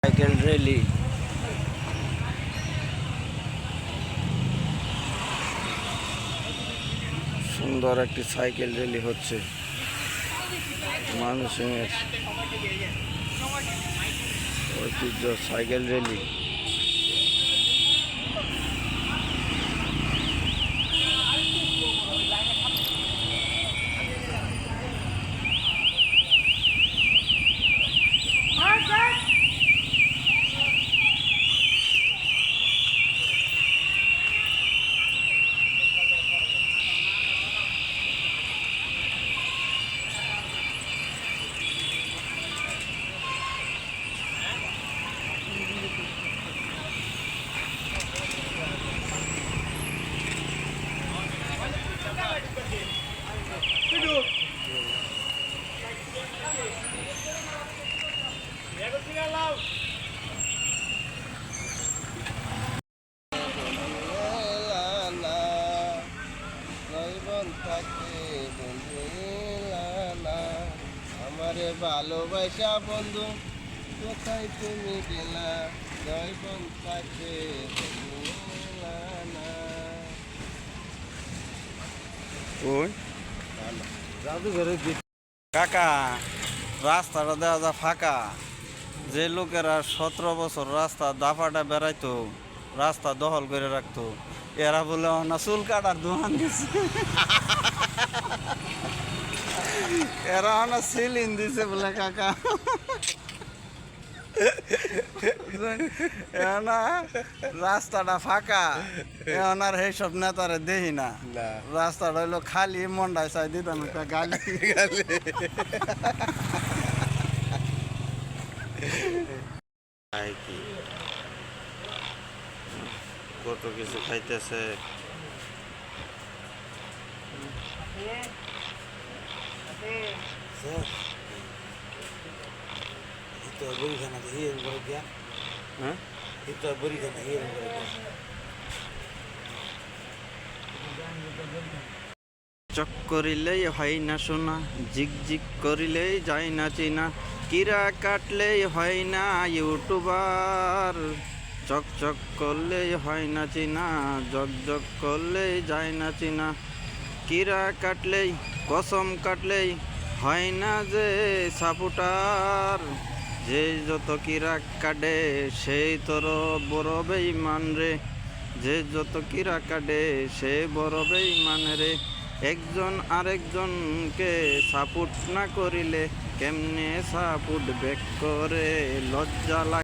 Cycle rally সুন্দর একটি cycle rally হচ্ছে মানুষের ঐতিহ্য সাইকেল র্যালি। আমারে ভালোবাসা বন্ধু কোথায় তুমি গেলা, জয় বন্ধাকে কাকা রাস্তাটা দেওয়া যা ফাঁকা, যে লোকেরা 17 বছর রাস্তা দাফাটা বেড়াইতো, রাস্তা দখল করে রাখতো, এরা বলে না চুল কাটার দোকান দিছে, এরা না সিলিন দিছে বলে কাকা। না রাস্তাটা ফাঁকা, এখন আর এইসব নেতারে দেখি না, রাস্তাটা হইলো খালি, মন্ডায় চাই দিতাম একটা গালি গালি। কত কিছু খাইতেছে। চক করিলেই হয় না শোনা, জিগ জিগ করিলেই যায় না চিনা, কিরা কাটলেই হয় না ইউটিউবার, চক চক করলেই হয় না চিনা, জগ জগ করলেই যায় না চিনা, কিরা কাটলেই কসম কাটলেই হয় না যে সাপোর্টার, যে যত কিরা কাটে সেই তোর বড় বেঈমান রে, যে যত কিরা কাটে সে বড় বেঈমান রে, একজন আরেকজনকে সাপোর্ট না করিলে কেমনে সাপোর্ট ব্যাক করে, লজ্জা লাগে।